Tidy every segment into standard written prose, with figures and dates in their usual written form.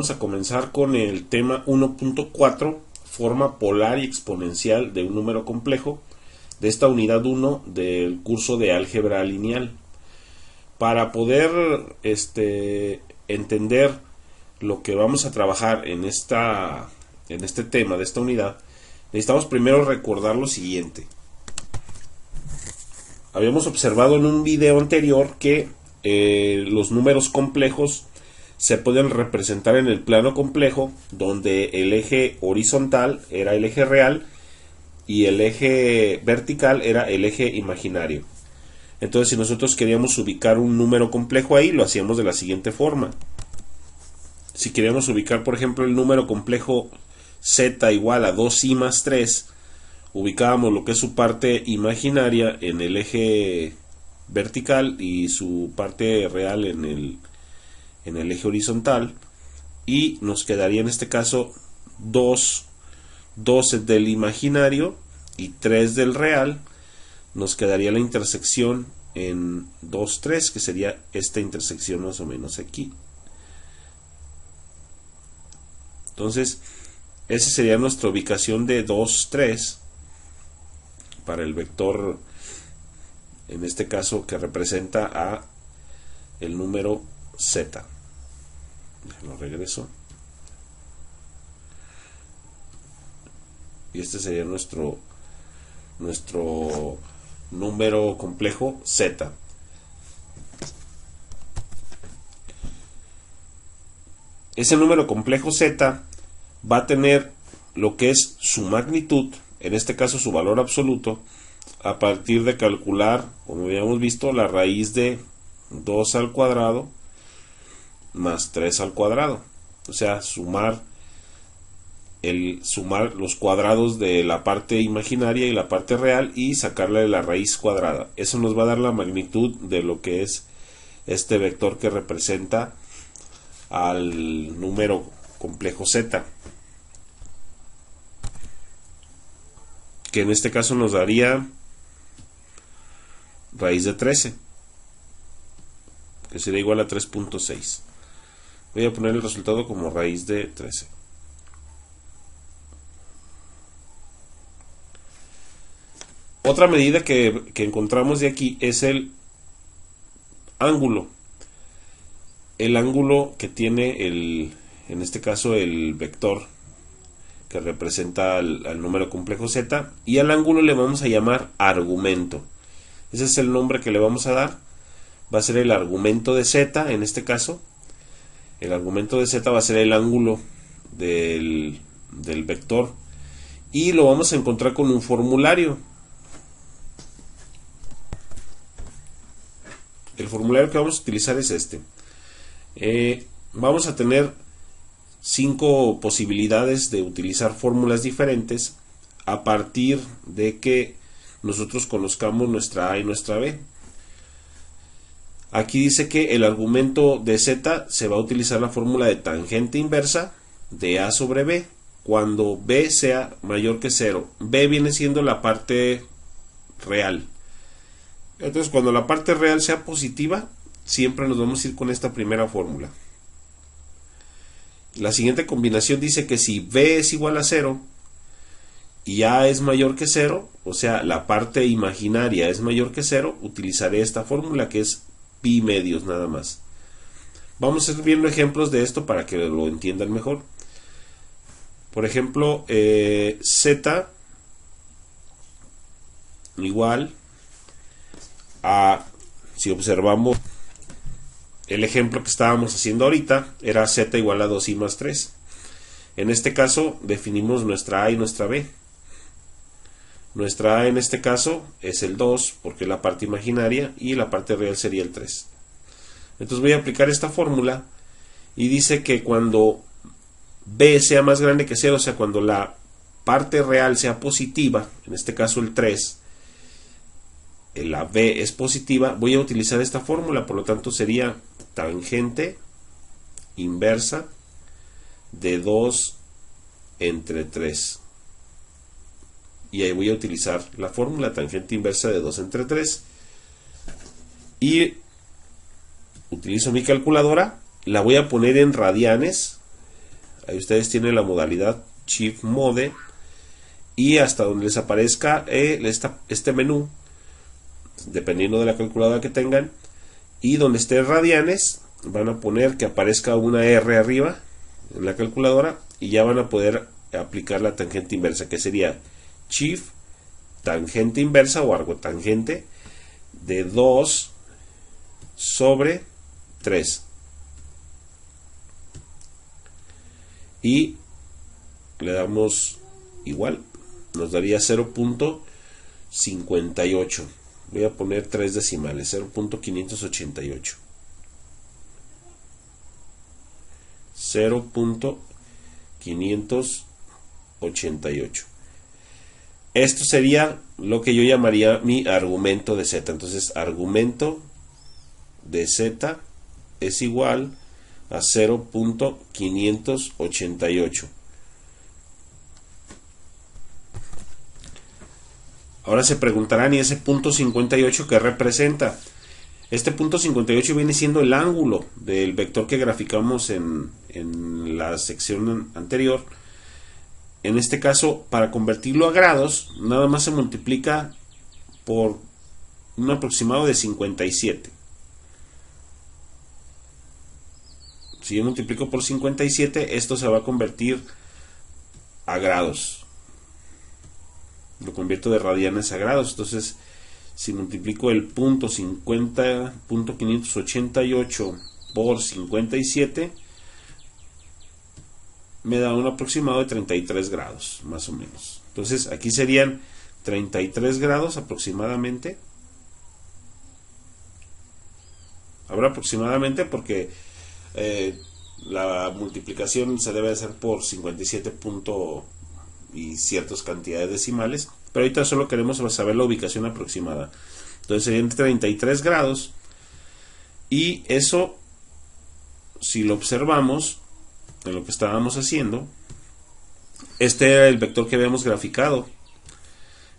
vamos a comenzar con el tema 1.4, forma polar y exponencial de un número complejo, de esta unidad 1 del curso de álgebra lineal. Para poder entender lo que vamos a trabajar en este tema de esta unidad, necesitamos primero recordar lo siguiente. Habíamos observado en un video anterior que los números complejos se pueden representar en el plano complejo, donde el eje horizontal era el eje real y el eje vertical era el eje imaginario. Entonces, si nosotros queríamos ubicar un número complejo ahí, lo hacíamos de la siguiente forma. Si queríamos ubicar, por ejemplo, el número complejo z igual a 2i más 3, ubicábamos lo que es su parte imaginaria en el eje vertical y su parte real en el eje horizontal, y nos quedaría en este caso 2 del imaginario y 3 del real. Nos quedaría la intersección en 2, 3, que sería esta intersección más o menos aquí. Entonces, esa sería nuestra ubicación de 2, 3 para el vector, en este caso, que representa a el número z. Lo regreso. Y este sería nuestro número complejo z. Ese número complejo z va a tener lo que es su magnitud, en este caso su valor absoluto, a partir de calcular, como habíamos visto, la raíz de 2 al cuadrado más 3 al cuadrado. O sea, sumar los cuadrados de la parte imaginaria y la parte real y sacarle la raíz cuadrada. Eso nos va a dar la magnitud de lo que es este vector que representa al número complejo z, que en este caso nos daría raíz de 13, que sería igual a 3.6. Voy a poner el resultado como raíz de 13. Otra medida que encontramos de aquí es el ángulo. El ángulo que tiene en este caso el vector que representa al número complejo z, y al ángulo le vamos a llamar argumento. Ese es el nombre que le vamos a dar. Va a ser el argumento de z en este caso. El argumento de z va a ser el ángulo del vector, y lo vamos a encontrar con un formulario. El formulario que vamos a utilizar es este. Vamos a tener 5 posibilidades de utilizar fórmulas diferentes a partir de que nosotros conozcamos nuestra a y nuestra b. Aquí dice que el argumento de z se va a utilizar la fórmula de tangente inversa de a sobre b cuando b sea mayor que 0. B viene siendo la parte real. Entonces, cuando la parte real sea positiva, siempre nos vamos a ir con esta primera fórmula. La siguiente combinación dice que si b es igual a 0 y a es mayor que 0, o sea, la parte imaginaria es mayor que 0, utilizaré esta fórmula que es pi medios nada más. Vamos a ir viendo ejemplos de esto para que lo entiendan mejor. Por ejemplo, z igual a, si observamos el ejemplo que estábamos haciendo ahorita, era z igual a 2i más 3. En este caso definimos nuestra a y nuestra b. Nuestra a en este caso es el 2 porque es la parte imaginaria y la parte real sería el 3. Entonces voy a aplicar esta fórmula y dice que cuando b sea más grande que 0, o sea, cuando la parte real sea positiva, en este caso el 3, la b es positiva, voy a utilizar esta fórmula. Por lo tanto sería tangente inversa de 2 entre 3. Y ahí voy a utilizar la fórmula tangente inversa de 2 entre 3. Y utilizo mi calculadora, la voy a poner en radianes Ahí ustedes tienen la modalidad Shift Mode y hasta donde les aparezca este menú, dependiendo de la calculadora que tengan, y donde esté radianes van a poner que aparezca una R arriba en la calculadora y ya van a poder aplicar la tangente inversa, que sería Shift tangente inversa o arcotangente de 2 sobre 3 y le damos igual, nos daría 0.58. Voy a poner 3 decimales, 0.588. 0.588. Esto sería lo que yo llamaría mi argumento de Z. Entonces, argumento de Z es igual a 0.588. Ahora se preguntarán, ¿y ese punto 58 qué representa? Este punto 58 viene siendo el ángulo del vector que graficamos en la sección anterior. En este caso, para convertirlo a grados, nada más se multiplica por un aproximado de 57. Si yo multiplico por 57, esto se va a convertir a grados. Lo convierto de radianes a grados. Entonces, si multiplico el punto 50.588 por 57, me da un aproximado de 33 grados, más o menos. Entonces, aquí serían 33 grados aproximadamente. Habrá aproximadamente porque la multiplicación se debe hacer por 57 y ciertas cantidades decimales, pero ahorita solo queremos saber la ubicación aproximada. Entonces serían 33 grados y eso, si lo observamos en lo que estábamos haciendo, este era el vector que habíamos graficado.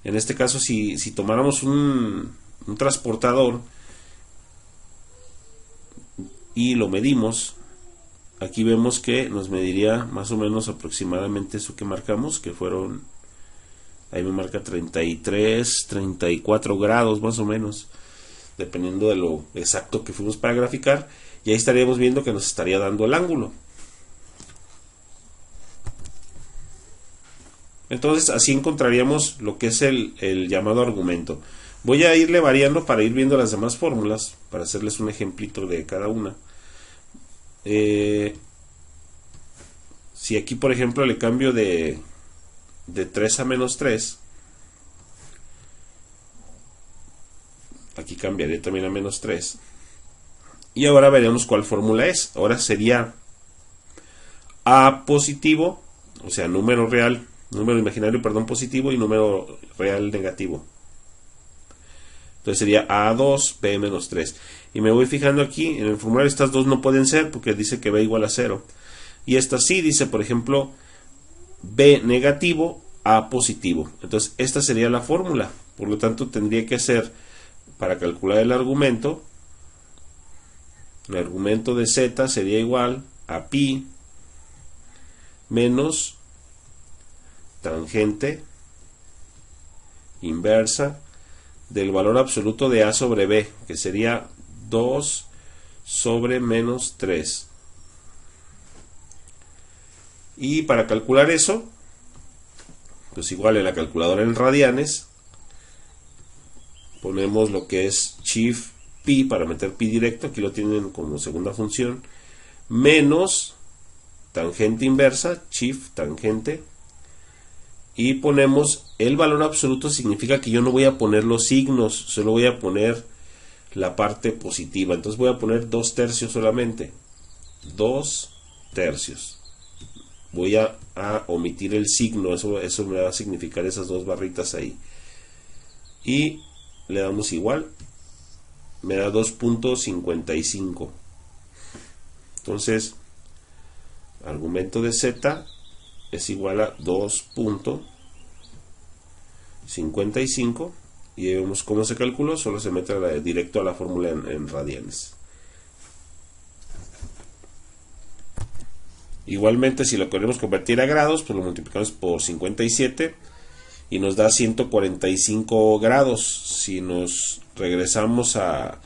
En este caso, si tomáramos un transportador y lo medimos, aquí vemos que nos mediría más o menos aproximadamente eso que marcamos, que fueron, ahí me marca 33, 34 grados más o menos, dependiendo de lo exacto que fuimos para graficar, y ahí estaríamos viendo que nos estaría dando el ángulo. Entonces así encontraríamos lo que es el llamado argumento. Voy a irle variando para ir viendo las demás fórmulas, para hacerles un ejemplito de cada una. Si aquí por ejemplo le cambio de 3 a menos 3, aquí cambiaré también a menos 3, y ahora veremos cuál fórmula es. Ahora sería A positivo, o sea número real, número imaginario, perdón, positivo, y número real negativo. Entonces sería A2, B menos 3. Y me voy fijando aquí, en el formulario estas dos no pueden ser porque dice que B igual a 0. Y esta sí dice, por ejemplo, B negativo, A positivo. Entonces esta sería la fórmula. Por lo tanto tendría que ser, para calcular el argumento de Z sería igual a pi menos tangente inversa del valor absoluto de A sobre B, que sería 2 sobre menos 3. Y para calcular eso, pues igual en la calculadora en radianes, ponemos lo que es Shift pi para meter pi directo, aquí lo tienen como segunda función, menos tangente inversa, Shift tangente, y ponemos el valor absoluto. Significa que yo no voy a poner los signos, solo voy a poner la parte positiva. Entonces voy a poner 2 tercios solamente, 2 tercios. Voy a omitir el signo, eso me va a significar esas dos barritas ahí, y le damos igual, me da 2.55. Entonces argumento de Z es igual a 2.55, y vemos cómo se calculó. Solo se mete directo a la fórmula en radianes. Igualmente, si lo queremos convertir a grados, pues lo multiplicamos por 57 y nos da 145 grados. Si nos regresamos a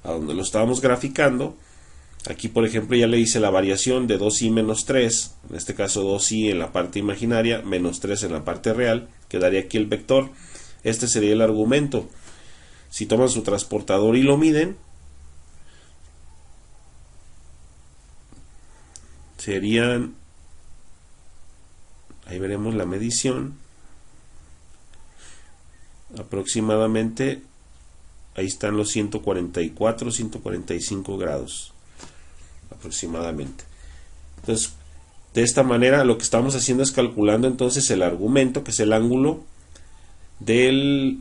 donde lo estábamos graficando, aquí por ejemplo ya le hice la variación de 2i menos 3, en este caso 2i en la parte imaginaria, menos 3 en la parte real, quedaría aquí el vector. Este sería el argumento. Si toman su transportador y lo miden, serían, ahí veremos la medición, aproximadamente, ahí están los 144, 145 grados aproximadamente. Entonces, de esta manera lo que estamos haciendo es calculando entonces el argumento, que es el ángulo del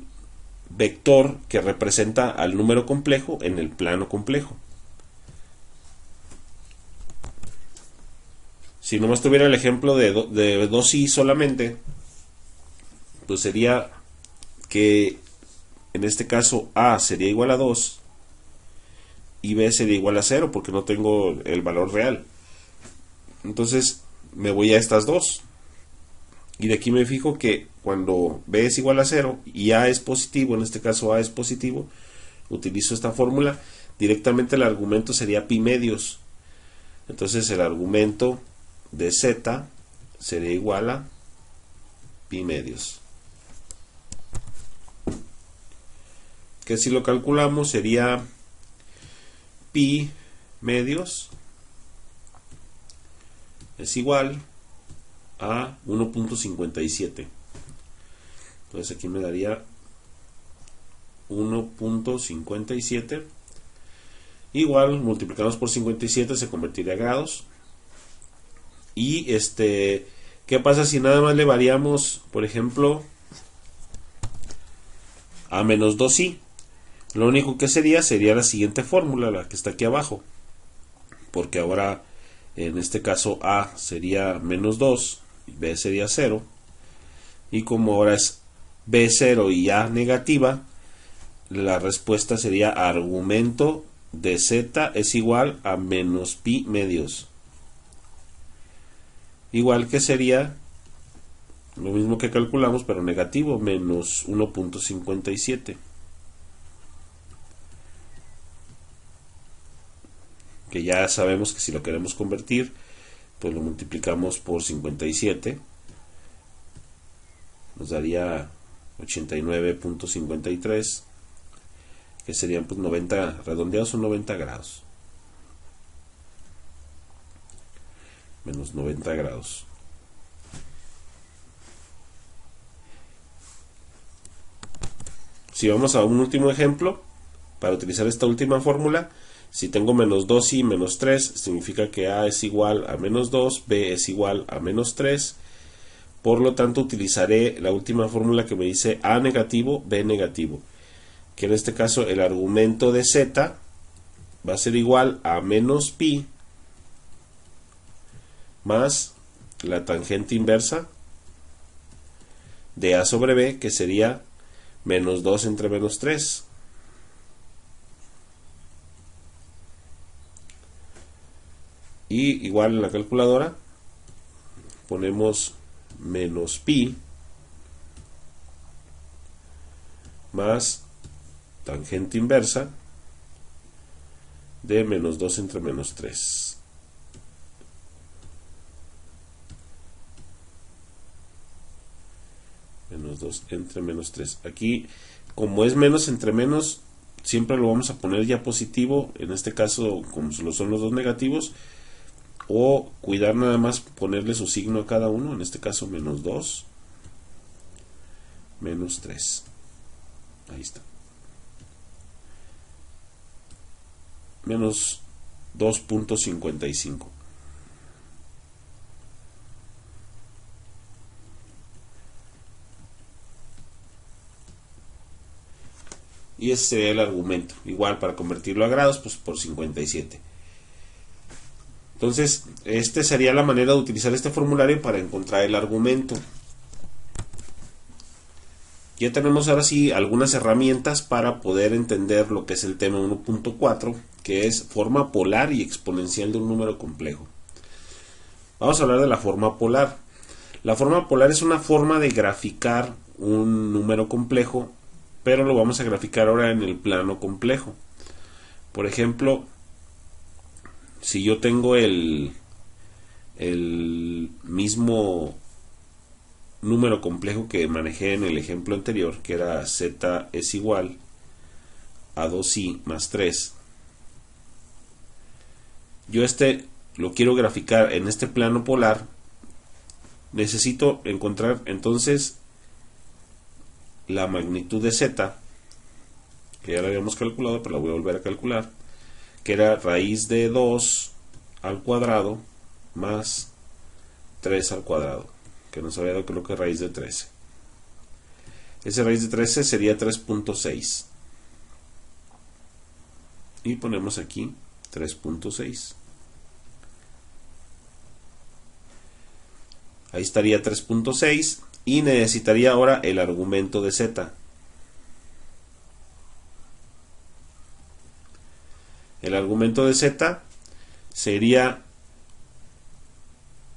vector que representa al número complejo en el plano complejo. Si nomás tuviera el ejemplo de 2i solamente, pues sería que en este caso a sería igual a 2 y b sería igual a 0 porque no tengo el valor real. Entonces me voy a estas dos y de aquí me fijo que cuando b es igual a 0 y a es positivo, en este caso a es positivo, utilizo esta fórmula, directamente el argumento sería pi medios. Entonces el argumento de z sería igual a pi medios, que si lo calculamos sería pi medios es igual a 1.57. Entonces aquí me daría 1.57 igual, multiplicamos por 57 se convertiría a grados. Y ¿qué pasa si nada más le variamos, por ejemplo, a menos 2i? Lo único que sería la siguiente fórmula, la que está aquí abajo, porque ahora en este caso a sería menos 2 y b sería 0, y como ahora es b 0 y a negativa, la respuesta sería argumento de z es igual a menos pi medios, igual que sería lo mismo que calculamos pero negativo, menos 1.57, que ya sabemos que si lo queremos convertir pues lo multiplicamos por 57, nos daría 89.53, que serían pues 90, redondeados son 90 grados, menos 90 grados. Si vamos a un último ejemplo, para utilizar esta última fórmula, si tengo menos 2 y menos 3, significa que a es igual a menos 2, b es igual a menos 3, por lo tanto utilizaré la última fórmula que me dice a negativo, b negativo, que en este caso el argumento de z va a ser igual a menos pi más la tangente inversa de a sobre b, que sería menos 2 entre menos 3. Y igual en la calculadora ponemos menos pi más tangente inversa de menos 2 entre menos 3. Menos 2 entre menos 3. Aquí, como es menos entre menos, siempre lo vamos a poner ya positivo, en este caso como solo son los dos negativos, o cuidar nada más ponerle su signo a cada uno, en este caso menos 2, menos 3. Ahí está. Menos 2.55. Y ese sería el argumento. Igual para convertirlo a grados, pues por 57. Entonces, esta sería la manera de utilizar este formulario para encontrar el argumento. Ya tenemos ahora sí algunas herramientas para poder entender lo que es el tema 1.4, que es forma polar y exponencial de un número complejo. Vamos a hablar de la forma polar. La forma polar es una forma de graficar un número complejo, pero lo vamos a graficar ahora en el plano complejo. Por ejemplo, si yo tengo el mismo número complejo que manejé en el ejemplo anterior, que era z es igual a 2i más 3, yo lo quiero graficar en este plano polar. Necesito encontrar entonces la magnitud de z, que ya la habíamos calculado, pero la voy a volver a calcular, que era raíz de 2 al cuadrado más 3 al cuadrado, que nos había dado, creo que raíz de 13. Esa raíz de 13 sería 3.6. Y ponemos aquí 3.6. Ahí estaría 3.6 y necesitaría ahora el argumento de z. El argumento de z sería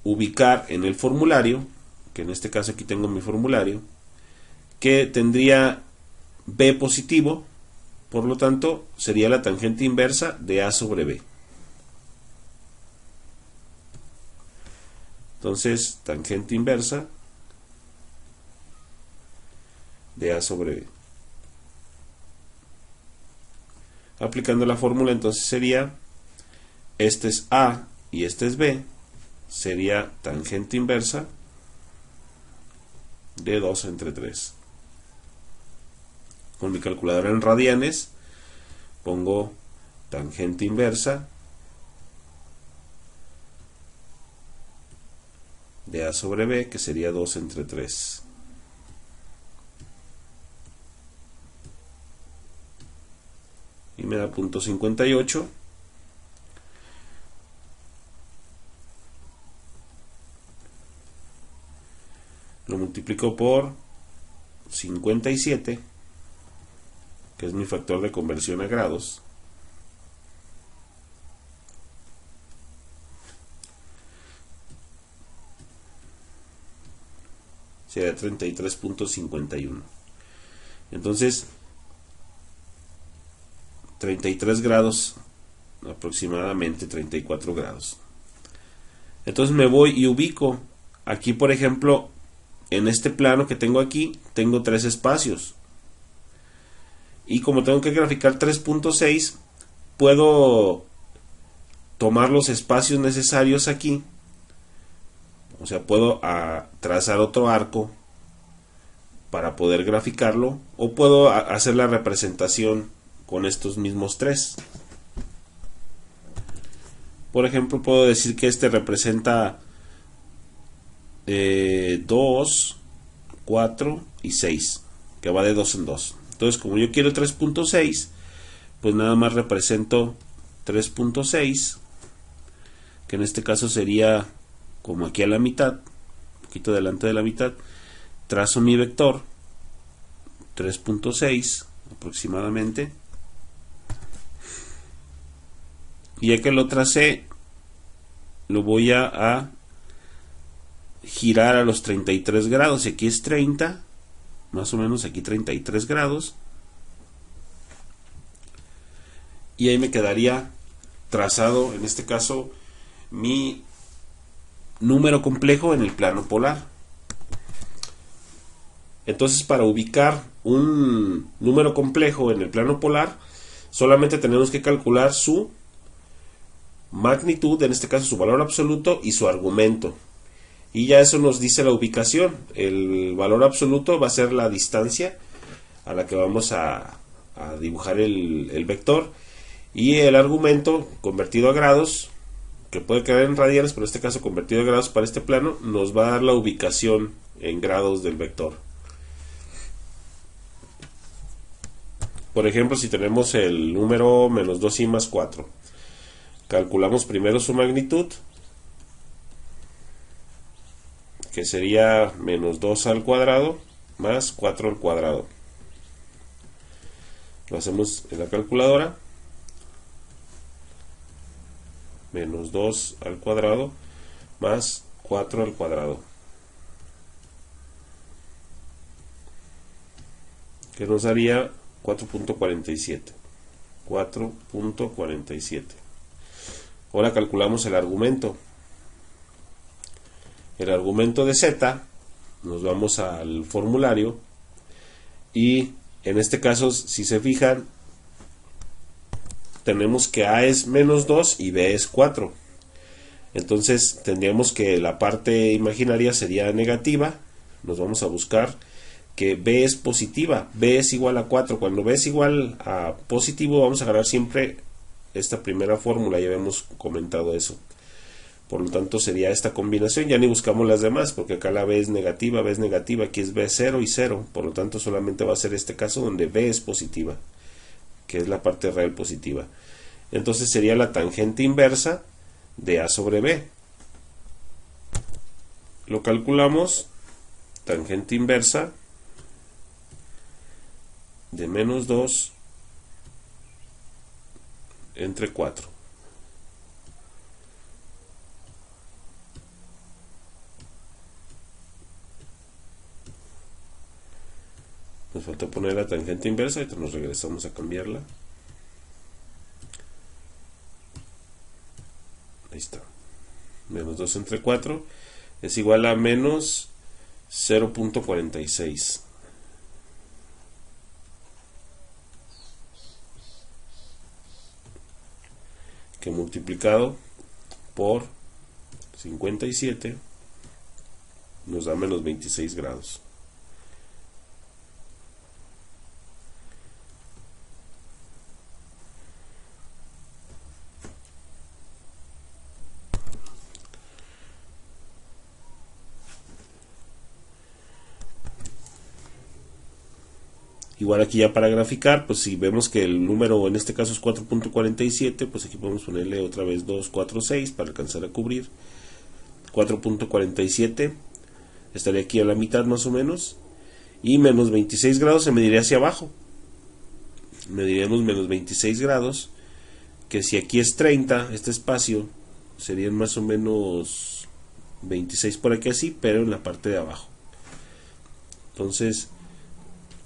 ubicar en el formulario, que en este caso aquí tengo mi formulario, que tendría b positivo, por lo tanto sería la tangente inversa de a sobre b. Entonces, tangente inversa de a sobre b. Aplicando la fórmula, entonces sería, este es a y este es b, sería tangente inversa de 2 entre 3. Con mi calculadora en radianes, pongo tangente inversa de a sobre b, que sería 2 entre 3. Y me da 0.58. Lo multiplico por 57, que es mi factor de conversión a grados. Sería 33.51. Entonces, 33 grados, aproximadamente 34 grados. Entonces me voy y ubico. Aquí, por ejemplo, en este plano que tengo aquí, tengo 3 espacios. Y como tengo que graficar 3.6, puedo tomar los espacios necesarios aquí. O sea, puedo trazar otro arco para poder graficarlo, o puedo hacer la representación con estos mismos 3. Por ejemplo, puedo decir que este representa 2, 4 y 6, que va de 2 en 2. Entonces, como yo quiero 3.6, pues nada más represento 3.6, que en este caso sería como aquí a la mitad, un poquito delante de la mitad. Trazo mi vector 3.6 aproximadamente, y ya que lo tracé, lo voy a girar a los 33 grados. Y aquí es 30, más o menos aquí 33 grados, y ahí me quedaría trazado, en este caso, mi número complejo en el plano polar. Entonces, para ubicar un número complejo en el plano polar, solamente tenemos que calcular su magnitud, en este caso su valor absoluto, y su argumento. Y ya eso nos dice la ubicación. El valor absoluto va a ser la distancia a la que vamos a dibujar el vector, y el argumento convertido a grados, que puede quedar en radianes, pero en este caso convertido a grados para este plano, nos va a dar la ubicación en grados del vector. Por ejemplo, si tenemos el número menos 2i más 4, calculamos primero su magnitud, que sería menos 2 al cuadrado más 4 al cuadrado. Lo hacemos en la calculadora. Menos 2 al cuadrado más 4 al cuadrado, que nos daría 4.47. 4.47. Ahora calculamos el argumento. El argumento de z, nos vamos al formulario y en este caso, si se fijan, tenemos que a es menos 2 y b es 4. Entonces tendríamos que la parte imaginaria sería negativa. Nos vamos a buscar que b es positiva, b es igual a 4. Cuando b es igual a positivo, vamos a agarrar siempre esta primera fórmula, ya habíamos comentado eso. Por lo tanto sería esta combinación, ya ni buscamos las demás, porque acá la b es negativa, aquí es b0 y 0, por lo tanto solamente va a ser este caso donde b es positiva, que es la parte real positiva. Entonces sería la tangente inversa de a sobre b. Lo calculamos, tangente inversa de menos 2 entre 4. Nos falta poner la tangente inversa, ahorita nos regresamos a cambiarla. Ahí está. Menos 2 entre 4 es igual a menos 0.46. Que multiplicado por 57 nos da menos 26 grados. Igual aquí ya para graficar, pues si vemos que el número en este caso es 4.47, pues aquí podemos ponerle otra vez 2, 4, 6 para alcanzar a cubrir. 4.47 estaría aquí a la mitad más o menos. Y menos 26 grados se mediría hacia abajo. Mediríamos menos 26 grados, que si aquí es 30, este espacio, serían más o menos 26 por aquí así, pero en la parte de abajo. Entonces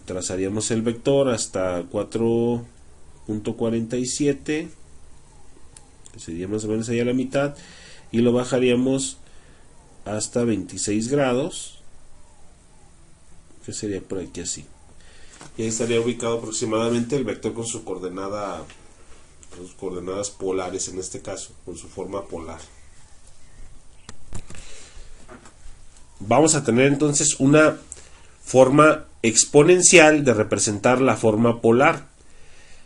trazaríamos el vector hasta 4.47, que sería más o menos ahí a la mitad, y lo bajaríamos hasta 26 grados, que sería por aquí así. Y ahí estaría ubicado aproximadamente el vector con su coordenada, con sus coordenadas polares en este caso, con su forma polar. Vamos a tener entonces una forma exponencial de representar la forma polar.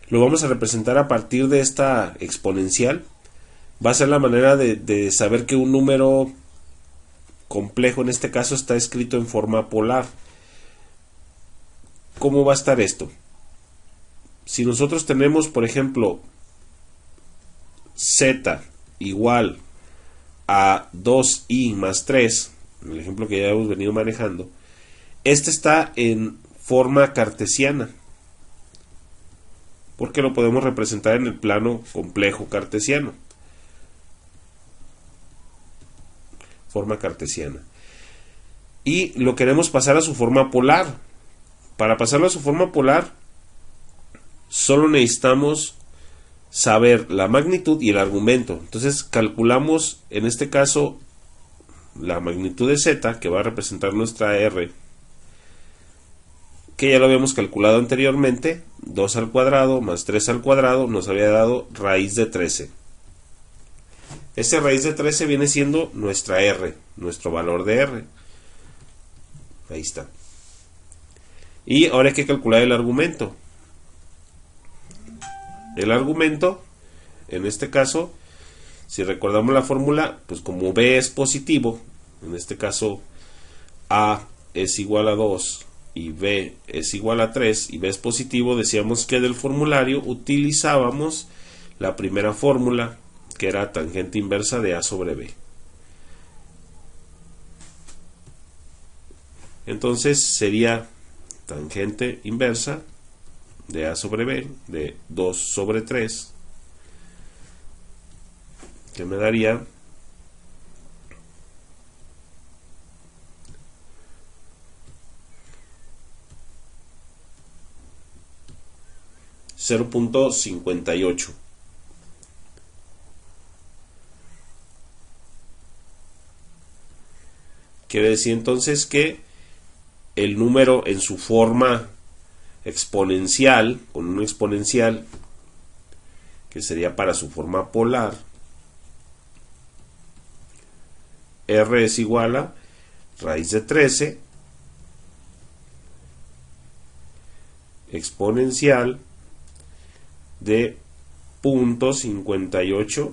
Lo vamos a representar a partir de esta exponencial. Va a ser la manera de saber que un número complejo en este caso está escrito en forma polar. ¿Cómo va a estar esto? Si nosotros tenemos, por ejemplo, z igual a 2i más 3, en el ejemplo que ya hemos venido manejando, este está en forma cartesiana, porque lo podemos representar en el plano complejo cartesiano. Forma cartesiana. Y lo queremos pasar a su forma polar. Para pasarlo a su forma polar, solo necesitamos saber la magnitud y el argumento. Entonces calculamos, en este caso, la magnitud de z, que va a representar nuestra r, que ya lo habíamos calculado anteriormente. 2 al cuadrado más 3 al cuadrado nos había dado raíz de 13. Ese raíz de 13 viene siendo nuestra r, nuestro valor de r. Ahí está. Y ahora hay que calcular el argumento. El argumento, en este caso, si recordamos la fórmula, pues como b es positivo, en este caso a es igual a 2 y b es igual a 3 y b es positivo, decíamos que del formulario utilizábamos la primera fórmula, que era tangente inversa de a sobre b. Entonces sería tangente inversa de a sobre b de 2 sobre 3, que me daría 0.58. Quiere decir entonces que el número en su forma exponencial, con un exponencial, que sería para su forma polar, r es igual a raíz de 13 exponencial de 0.58.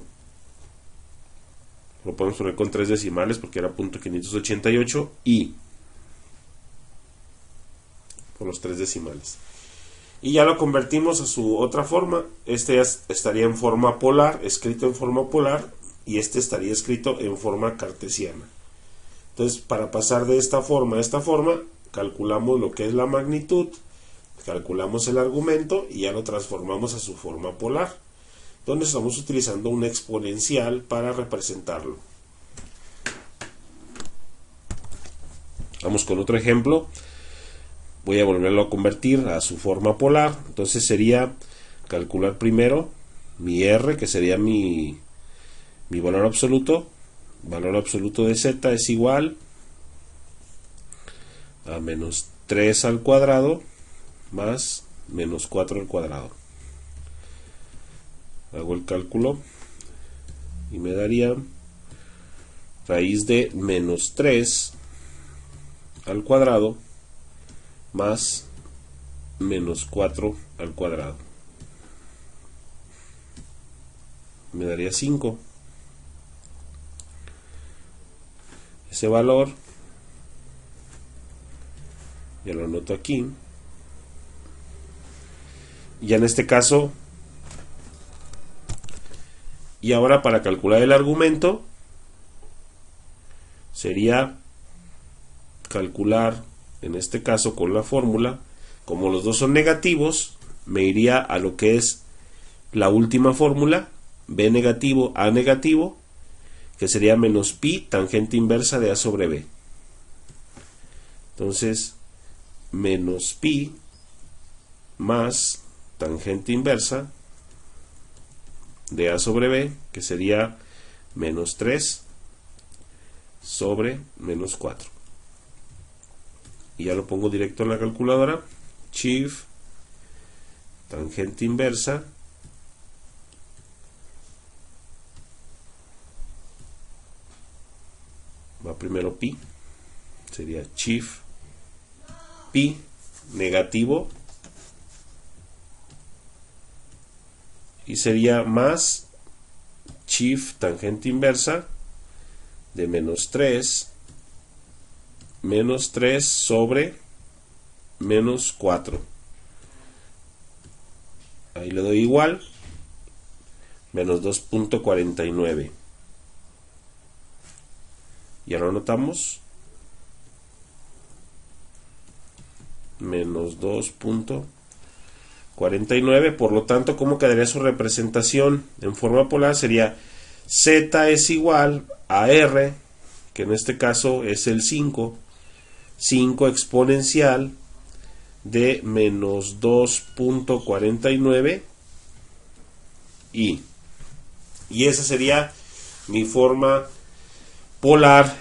Lo podemos poner con 3 decimales porque era 0.588 y por los 3 decimales. Y ya lo convertimos a su otra forma. Este ya estaría en forma polar, escrito en forma polar, y este estaría escrito en forma cartesiana. Entonces, para pasar de esta forma a esta forma, calculamos lo que es la magnitud, calculamos el argumento y ya lo transformamos a su forma polar, donde estamos utilizando un exponencial para representarlo. Vamos con otro ejemplo. Voy a volverlo a convertir a su forma polar. Entonces sería calcular primero mi r, que sería mi valor absoluto. Valor absoluto de z es igual a menos 3 al cuadrado más menos 4 al cuadrado. Hago el cálculo y me daría raíz de menos 3 al cuadrado más menos 4 al cuadrado. Me daría 5. Ese valor ya lo anoto aquí. Ya en este caso, y ahora para calcular el argumento sería calcular, en este caso con la fórmula, como los dos son negativos, me iría a lo que es la última fórmula, b negativo, a negativo, que sería menos pi tangente inversa de a sobre b. Entonces, menos pi más tangente inversa de a sobre b, que sería menos 3 sobre menos 4. Y ya lo pongo directo en la calculadora. Shift, tangente inversa va primero pi, sería shift pi negativo, y sería más shift tangente inversa de menos 3 sobre menos 4. Ahí le doy igual, menos 2.49. Ya lo anotamos, menos 2.49. Por lo tanto, ¿cómo quedaría su representación en forma polar? Sería z es igual a r, que en este caso es el 5 exponencial de menos 2.49 y esa sería mi forma polar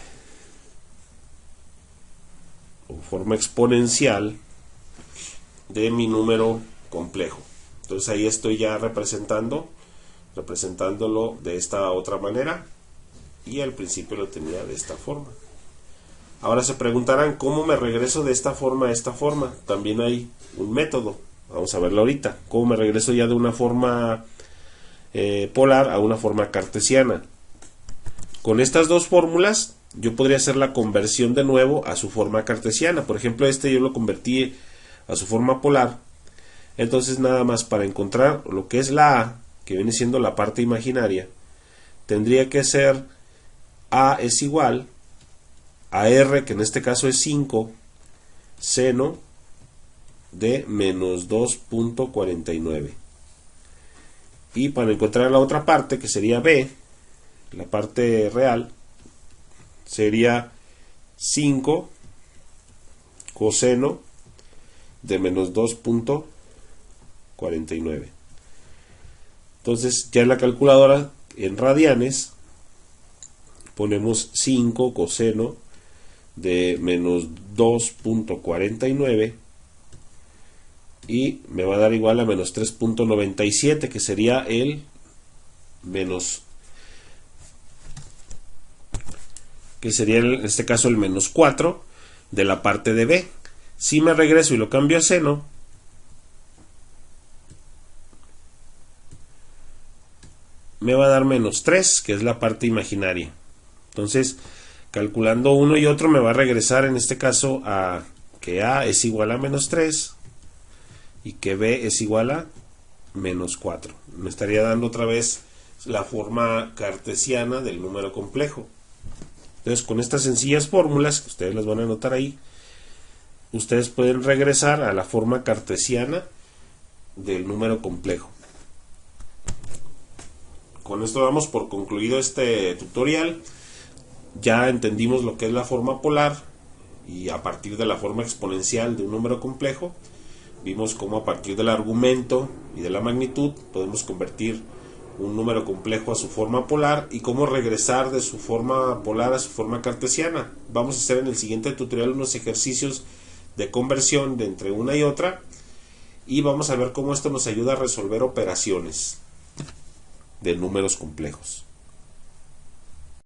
o forma exponencial de mi número complejo. Entonces ahí estoy ya representándolo de esta otra manera, y al principio lo tenía de esta forma. Ahora se preguntarán, ¿cómo me regreso de esta forma a esta forma? También hay un método, vamos a verlo ahorita. ¿Cómo me regreso ya de una forma polar a una forma cartesiana? Con estas dos fórmulas yo podría hacer la conversión de nuevo a su forma cartesiana. Por ejemplo, yo lo convertí a su forma polar. Entonces, nada más para encontrar lo que es la a, que viene siendo la parte imaginaria, tendría que ser a es igual a r, que en este caso es 5, seno de menos 2.49. Y para encontrar la otra parte, que sería b, la parte real, sería 5 coseno de menos 2.49. 49. Entonces ya en la calculadora, en radianes, ponemos 5 coseno de menos 2.49 y me va a dar igual a menos 3.97, que sería el menos, que sería en este caso el menos 4 de la parte de B. Si me regreso y lo cambio a seno, me va a dar menos 3, que es la parte imaginaria. Entonces, calculando uno y otro, me va a regresar en este caso a que A es igual a menos 3 y que B es igual a menos 4. Me estaría dando otra vez la forma cartesiana del número complejo. Entonces, con estas sencillas fórmulas, que ustedes las van a anotar ahí, ustedes pueden regresar a la forma cartesiana del número complejo. Con esto damos por concluido este tutorial. Ya entendimos lo que es la forma polar y a partir de la forma exponencial de un número complejo vimos cómo a partir del argumento y de la magnitud podemos convertir un número complejo a su forma polar y cómo regresar de su forma polar a su forma cartesiana. Vamos a hacer en el siguiente tutorial unos ejercicios de conversión de entre una y otra y vamos a ver cómo esto nos ayuda a resolver operaciones de números complejos.